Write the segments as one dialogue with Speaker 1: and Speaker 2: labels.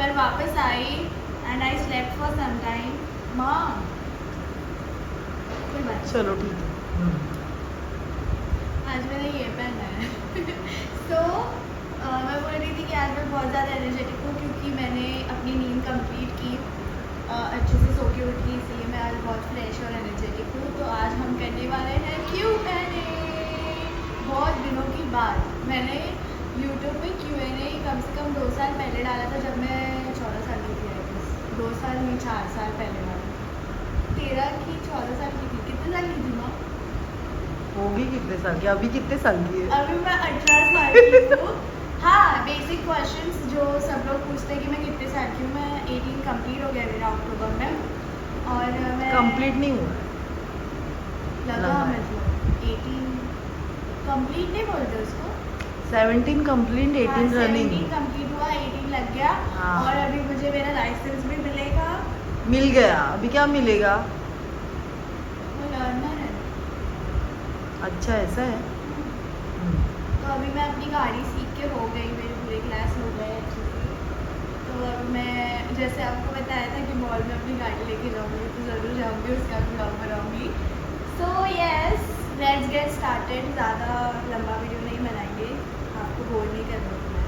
Speaker 1: पर वापस आई and I slept for some time. माँ कोई बात नहीं।
Speaker 2: चलो ठीक है।
Speaker 1: आज मैंने ये पहना है तो मैं बोल रही थी कि आज मैं बहुत ज़्यादा एनर्जेटिक हूँ क्योंकि मैंने अपनी नींद कंप्लीट की, अच्छे से सो के उठी, इसलिए मैं आज बहुत फ्रेश और एनर्जेटिक हूँ। तो आज हम करने वाले हैं Q&A। बहुत दिनों की बात मैंने यूट्यूब पे Q&A कम से कम 2 साल पहले डाला था, जब मैं 14 साल की थी। 2 साल नहीं 4 साल पहले वाला। 13 की 14 साल की थी। कितने साल की थी माँ?
Speaker 2: होगी कितने साल की? अभी कितने साल की है?
Speaker 1: अभी मैं 18 साल की हूँ। हाँ, बेसिक क्वेश्चंस जो सब लोग पूछते हैं कि मैं कितने साल की हूँ। मैं 18 कंप्लीट हो गया मेरा अक्टूबर में। और मैं
Speaker 2: कंप्लीट नहीं हुआ
Speaker 1: लगा मतलब 18 कंप्लीट नहीं बोलते उसको।
Speaker 2: 17 कंप्लीट 18 रनिंग
Speaker 1: 17 कंप्लीट हुआ, 18 लग गया।
Speaker 2: हाँ।
Speaker 1: और अभी मुझे मेरा लाइसेंस भी मिलेगा।
Speaker 2: मिल गया। अभी क्या मिलेगा?
Speaker 1: वो लर्नर है।
Speaker 2: अच्छा ऐसा है।
Speaker 1: तो अभी मैं अपनी गाड़ी सीख के हो गई, मेरे पूरे क्लास हो गए अच्छे से। तो अब मैं जैसे आपको बताया था कि मॉल में अपनी गाड़ी लेके जाऊँगी, तो ज़रूर जाऊँगी, उसका भी ब्लॉग बनाऊँगी। So yes, let's get started. ज़्यादा लंबा वीडियो नहीं बनाएंगे, आपको बोर नहीं करना है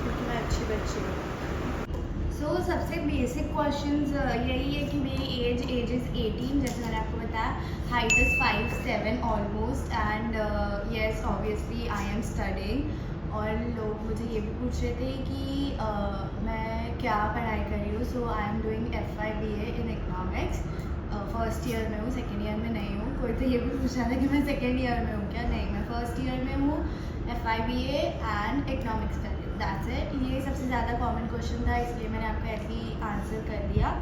Speaker 1: क्योंकि मैं अच्छी बच्ची हूँ। सो सबसे बेसिक क्वेश्चंस यही है कि मेरी एज इज़ 18, जैसे मैंने आपको बताया। Height is 5'7" almost and yes obviously I am studying. और लोग मुझे ये भी पूछ रहे थे कि मैं क्या पढ़ाई कर रही हूँ। So I am doing FYBA in economics. First year में हूँ, सेकेंड ईयर में नहीं हूँ। कोई तो ये भी पूछ रहा था कि मैं सेकेंड ईयर में हूँ क्या? नहीं, मैं फर्स्ट ईयर में हूँ। FYBA and economics studies, that's it. ये सबसे ज़्यादा कॉमन क्वेश्चन था, इसलिए मैंने आपको ऐसे ही आंसर कर दिया।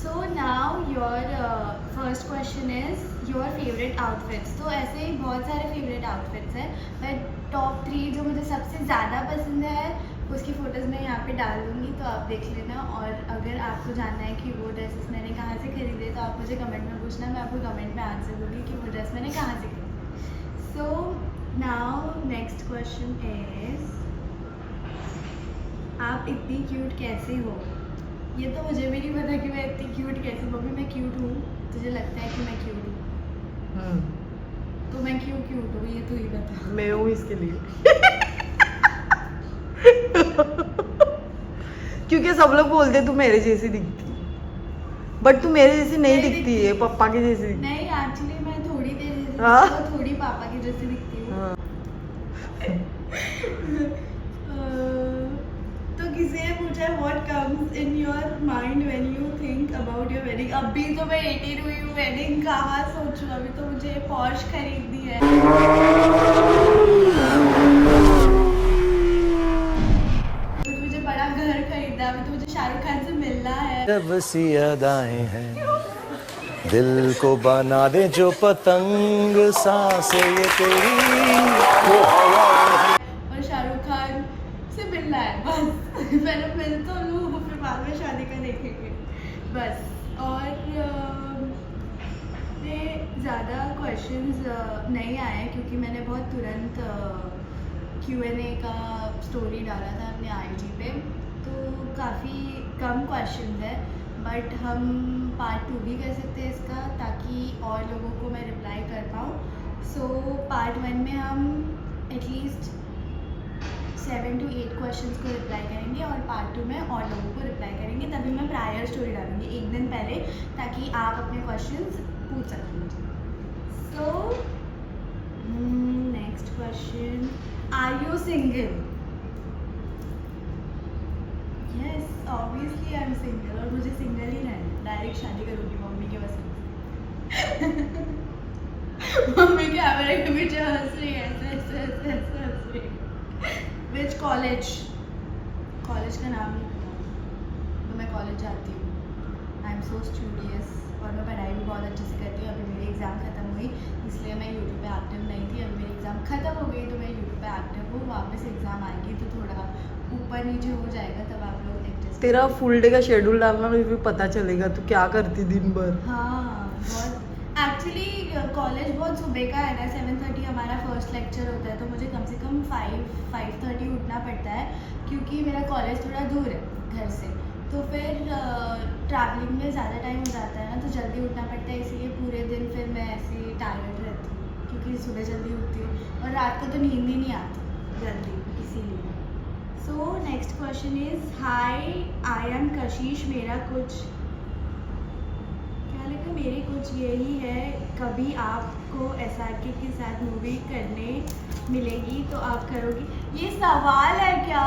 Speaker 1: So now your first question is your favourite outfits. तो ऐसे ही बहुत सारे फेवरेट आउटफिट्स हैं, बट टॉप 3 जो मुझे सबसे ज़्यादा पसंद है उसकी फ़ोटोज़ मैं यहाँ पे डाल दूँगी, तो आप देख लेना। और अगर आपको जानना है कि वो ड्रेसेस मैंने कहाँ से खरीदे, तो आप मुझे कमेंट में पूछना, मैं आपको कमेंट में आंसर दूँगी कि वो ड्रेस मैंने कहाँ से खरीदी। So now next question is, आप इतनी क्यूट कैसे हो? ये तो मुझे भी नहीं पता कि मैं इतनी क्यूट कैसे हूँ। अभी मैं क्यूट हूँ? तुझे लगता है कि मैं क्यूट हूँ? तो मैं क्यों क्यूट हूँ ये तू ही बता।
Speaker 2: मैं हूँ इसके लिए क्योंकि सब लोग बोलते तू मेरे जैसी दिखती, बट तू मेरे जैसी नहीं दिखती है, पापा के जैसी दिखती।
Speaker 1: नहीं, एक्चुअली मैं थोड़ी तेरे जैसी
Speaker 2: हाँ?
Speaker 1: दिखती हूँ, थोड़ी पापा की जैसी दिखती हूँ।
Speaker 2: हाँ।
Speaker 1: तो किसी ने पूछा what comes in your mind when you think about your wedding. अभी तो मैं 18 हुई हूँ, वेडिंग कहाँ सोचूं? अभी तो मुझे पॉर्श खरीदनी है। अभी तो मुझे बड़ा घर खरीदना है, अभी तो मुझे शाहरुख खान से मिलना है।
Speaker 3: जब सी अदाएं हैं दिल को बना दे जो पतंग, सांसें ये तेरी वो हवाएं हैं।
Speaker 1: और शाहरुख खान से मिलना है बस। पहले मिल तो लूँ, फिर बाद में शादी का देखेंगे बस। और ये ज़्यादा क्वेश्चंस नहीं आए क्योंकि मैंने बहुत तुरंत Q&A का स्टोरी डाला था अपने IG पे, तो काफ़ी कम क्वेश्चंस है। बट हम पार्ट 2 भी कर सकते हैं इसका, ताकि और लोगों को मैं रिप्लाई कर पाऊँ। सो पार्ट 1 में हम एटलीस्ट 7 to 8 क्वेश्चंस को रिप्लाई करेंगे और पार्ट 2 में और लोगों को रिप्लाई करेंगे। तभी मैं प्रायर स्टोरी डालूंगी एक दिन पहले, ताकि आप अपने क्वेश्चंस पूछ सकते मुझे। So next question, are you single? Yes obviously I am single, और मुझे सिंगल ही रहना, डायरेक्ट शादी करूँगी मम्मी के वजह। मम्मी कैमरे के पीछे हंस रही है, ऐसे हंस रही है। Which college? कॉलेज का नाम नहीं पता, तो मैं कॉलेज जाती हूँ। आई एम सो स्टूडियस, और मैं पढ़ाई भी बहुत अच्छे से करती हूँ। अभी मेरी एग्ज़ाम ख़त्म हुई, इसलिए मैं यूट्यूब पे एक्टिव नहीं थी। अभी मेरी एग्ज़ाम ख़त्म हो गई तो मैं यूट्यूब पे एक्टिव हूँ। वापस एग्ज़ाम आएगी तो थोड़ा ऊपर नीचे हो जाएगा, तब आप लोग एडजस्ट।
Speaker 2: तेरा फुल डे का शेड्यूल डालना, मुझे भी पता चलेगा तू क्या करती दिन भर।
Speaker 1: हाँ बहुत, एक्चुअली कॉलेज बहुत सुबह का है ना, 7:30 हमारा फर्स्ट लेक्चर होता है, तो मुझे कम से कम 5:30 उठना पड़ता है क्योंकि मेरा कॉलेज थोड़ा दूर है। घर से, तो फिर ट्रैवलिंग में ज़्यादा टाइम हो जाता है ना, तो जल्दी उठना पड़ता है, इसीलिए पूरे दिन फिर मैं ऐसे ही टायर्ड रहती हूँ क्योंकि सुबह जल्दी उठती हूँ और रात को तो नींद ही नहीं आती जल्दी, इसीलिए। सो next question is hi I am कशिश, मेरा कुछ क्या लिखा, मेरी कुछ यही है, कभी आपको SRK के साथ मूवी करने मिलेगी तो आप करोगी? ये सवाल है क्या?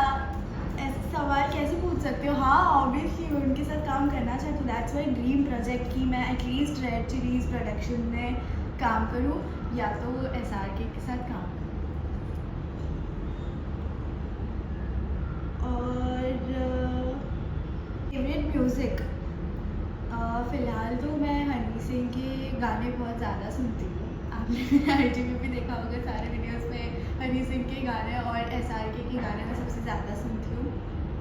Speaker 1: ऐसे सवाल कैसे पूछ सकते हो? हाँ ऑब्वियसली उनके साथ काम करना चाहती हूँ, दैट्स माई ड्रीम प्रोजेक्ट कि मैं एटलीस्ट रेड चिलीज प्रोडक्शन में काम करूँ या तो SRK के साथ काम करूँ। और फेवरेट म्यूज़िक, फ़िलहाल तो मैं हनी सिंह के गाने बहुत ज़्यादा सुनती हूँ। आपने IG में भी देखा होगा, सारे वीडियोस में हनी सिंह के गाने और SRK के गाने मैं सबसे ज़्यादा सुनती हूँ।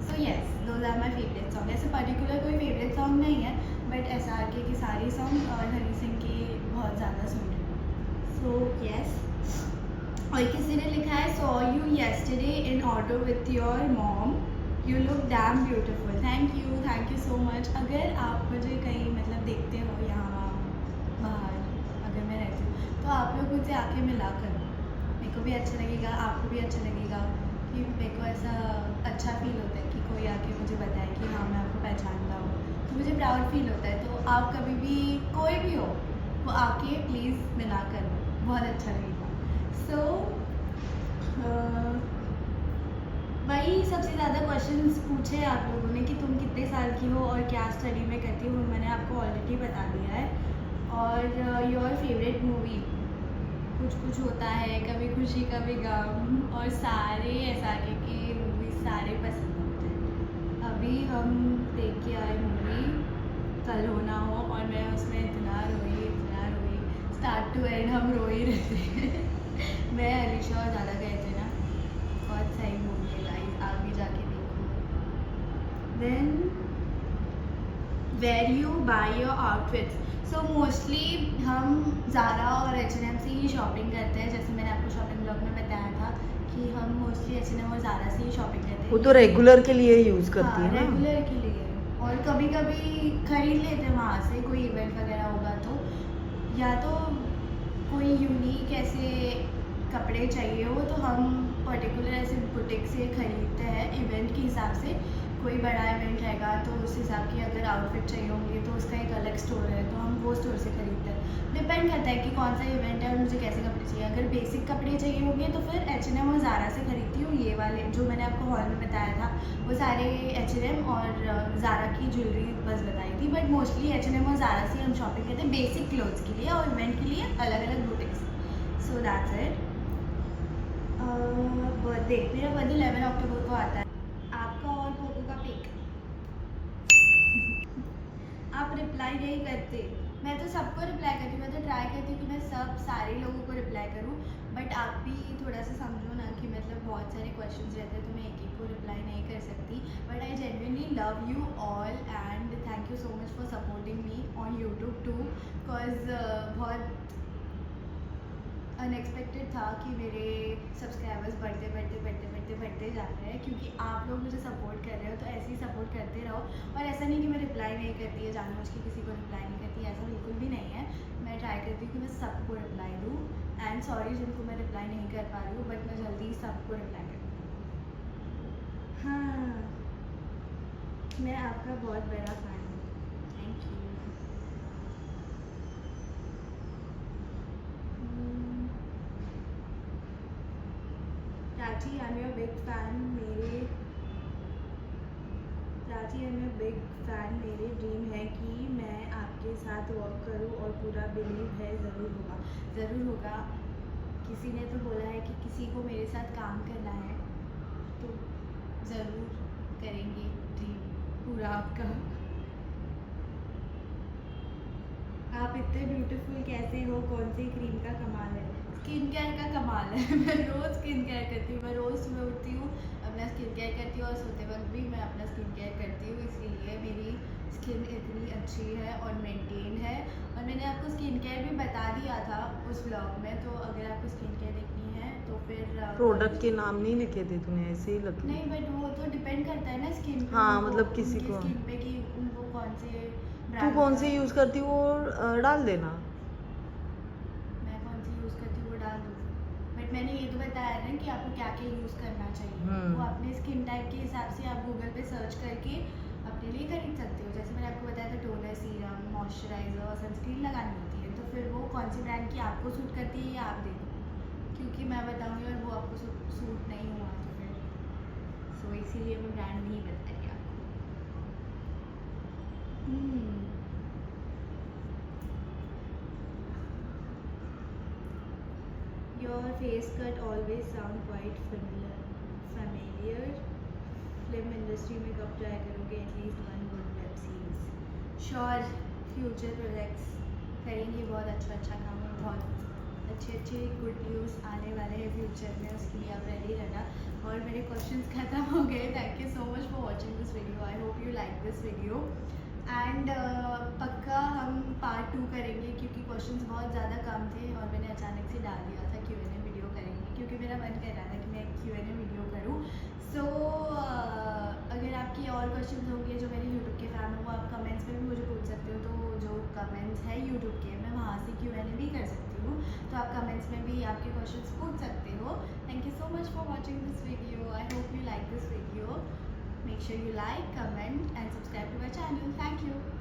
Speaker 1: So yes, those are my favourite song. ऐसे पर्टिकुलर कोई फेवरेट सॉन्ग नहीं है, बट SRK के सारे सॉन्ग और हनी सिंह के बहुत ज़्यादा सुन रही हूँ। So yes. और किसी ने लिखा है saw you yesterday in auto with your mom, you look dam beautiful. Thank you so much. अगर आप मुझे कहीं मतलब देखते हो यहाँ बाहर, अगर मैं रहती हूँ, तो आप लोग मुझसे आके मिला करो, मेरे को भी अच्छा लगेगा, आपको भी अच्छा लगेगा कि मेरे को ऐसा अच्छा फील होता है कि कोई आके मुझे बताए कि हाँ मैं आपको पहचानता हूँ, तो मुझे प्राउड फील होता है। तो आप कभी भी कोई भी हो वो आके प्लीज़ मिला करो, बहुत अच्छा लगेगा। सो वही सबसे ज़्यादा क्वेश्चंस पूछे आप लोगों ने कि तुम कितने साल की हो और क्या स्टडी में करती हो, मैंने आपको ऑलरेडी बता दिया है। और योर फेवरेट मूवी, कुछ कुछ होता है, कभी खुशी कभी गम, और सारे SRK के मूवी सारे पसंद होते हैं। अभी हम देख के आए मूवी कल हो ना हो, और मैं उसमें इतना रोई, स्टार्ट टू एंड हम रो ही रहते हैं। मैं अलीशा और ज़्यादा गए थे ना, बहुत सही मूवी है गाइस, आप भी जाके देखो। Then where you buy your outfits, so mostly हम ज़ारा और H&M से ही शॉपिंग करते हैं। जैसे मैंने आपको शॉपिंग ब्लॉग में बताया था कि हम मोस्टली H&M और ज़ारा से ही शॉपिंग करते हैं।
Speaker 2: वो तो रेगुलर के लिए यूज़ करती है ना,
Speaker 1: रेगुलर के लिए, और कभी कभी खरीद लेते हैं वहाँ से, कोई इवेंट वगैरह होगा तो, या तो कोई यूनिक ऐसे कपड़े चाहिए हो तो हम पर्टिकुलर ऐसे बुटीक से खरीदते हैं इवेंट के हिसाब से। कोई बड़ा इवेंट रहेगा तो उस हिसाब की अगर आउटफिट चाहिए होंगे तो उसका एक अलग स्टोर है, तो हम वो स्टोर से खरीदते हैं। डिपेंड करता है कि कौन सा इवेंट है और मुझे कैसे कपड़े चाहिए। अगर बेसिक कपड़े चाहिए होंगे तो फिर H&M और ज़ारा से खरीदती हूँ। ये वाले जो मैंने आपको हॉल में बताया था वो सारे H&M और ज़ारा की ज्वेलरी बस बताई थी, बट मोस्टली H&M और ज़ारा से हम शॉपिंग करते हैं बेसिक क्लोथ्स के लिए, और इवेंट के लिए अलग अलग boutiques. So that's it. Birthday, मेरा बर्थडे 11 अक्टूबर को आता है। आपका और पोको का पिक आप रिप्लाई नहीं करते। मैं तो सबको रिप्लाई करती हूँ, मैं तो ट्राई करती हूँ कि मैं सारे लोगों को रिप्लाई करूँ, बट आप भी थोड़ा सा समझो ना कि मतलब बहुत सारे क्वेश्चंस रहते हैं तो मैं एक एक को रिप्लाई नहीं कर सकती। But I genuinely love you all and thank you so much for supporting me on YouTube too, because बहुत अनएक्सपेक्टेड था कि मेरे सब्सक्राइबर्स बढ़ते जा रहे हैं, क्योंकि आप लोग मुझे सपोर्ट कर रहे हो, तो ऐसे ही सपोर्ट करते रहो। और ऐसा नहीं कि मैं रिप्लाई नहीं करती है, जानबूझ के किसी को रिप्लाई नहीं करती, ऐसा बिल्कुल भी नहीं है। मैं ट्राई करती हूँ कि मैं सबको रिप्लाई दूँ, एंड सॉरी जिनको मैं रिप्लाई नहीं कर पा रही हूँ, बट मैं जल्दी सबको रिप्लाई करूँ। हाँ, मैं आपका बहुत बड़ा फैन हूँ, thank you. Prachi, I am your big fan. मेरे ड्रीम है कि मैं आपके साथ वर्क करूं और पूरा बिलीव है ज़रूर होगा। किसी ने तो बोला है कि किसी को मेरे साथ काम करना है तो ज़रूर करेंगे ड्रीम पूरा आपका। आप इतने ब्यूटीफुल कैसे हो, कौन सी क्रीम का कमाल है? स्किन केयर का कमाल है। मैं रोज़ स्किन केयर करती हूँ, मैं रोज़ सुबह उठती हूँ, अपना स्किन केयर करती हूँ, और सोते वक्त भी मैं अपना स्किन केयर करती हूँ, इसीलिए मेरी स्किन इतनी अच्छी है और मेंटेन है। और मैंने आपको स्किन केयर भी बता दिया था उस ब्लॉग में, तो अगर आपको स्किन केयर देखनी है तो फिर
Speaker 2: प्रोडक्ट के नाम नहीं लिखे थे तूने, ऐसे ही लिखे।
Speaker 1: नहीं बट वो तो डिपेंड करता है ना स्किन पे।
Speaker 2: हाँ,
Speaker 1: उनको-
Speaker 2: मतलब किसी
Speaker 1: उनकी
Speaker 2: को-
Speaker 1: स्किन पे कि उनको कौन से
Speaker 2: तू
Speaker 1: brand
Speaker 2: कौन
Speaker 1: का-
Speaker 2: से यूज़ करती वो डाल देना।
Speaker 1: मैं कौन सी यूज़ करती हूँ वो डाल दूँ, बट मैंने ये तो बताया ना कि आपको क्या क्या यूज़ करना चाहिए। वो अपने स्किन टाइप के हिसाब से आप गूगल पे सर्च करके अपने लिए खरीद सकते हो। जैसे मैंने आपको बताया था टोनर, सीरम, मॉइस्चराइजर और सनस्क्रीन लगानी होती है, तो फिर वो कौन सी ब्रांड की आपको सूट करती है ये आप देखो, क्योंकि मैं बताऊँगी और वो आपको सूट नहीं हुआ तो फिर सो इसीलिए मैं ब्रांड नहीं बताई आपको। Your face cut always sound quite familiar. Film industry में कब ट्राई करोगे at least one good web series? Sure, future projects करेंगे, बहुत अच्छा काम है, बहुत अच्छे गुड न्यूज़ आने वाले हैं फ्यूचर में, उसके लिए आप रेडी रहना। और मेरे क्वेश्चंस खत्म हो गए। Thank you so much for watching this video. I hope you like this video and पक्का हम पार्ट 2 करेंगे, क्योंकि क्वेश्चंस बहुत ज़्यादा कम थे और मैंने अचानक से डाल दिया था Q&A वीडियो करेंगे, क्योंकि मेरा मन कर रहा था कि मैं Q&A वीडियो करूँ। सो अगर आपकी और क्वेश्चंस होंगे जो मेरे यूट्यूब के फैन हो, वो आप कमेंट्स में भी मुझे पूछ सकते हो। तो जो कमेंट्स है यूट्यूब के, मैं वहाँ से Q&A भी कर सकती हूँ, तो आप कमेंट्स में भी आपके क्वेश्चंस पूछ सकते हो। Thank you so much for watching this video. I hope you like this video. Make sure you like, comment and subscribe to my channel. Thank you.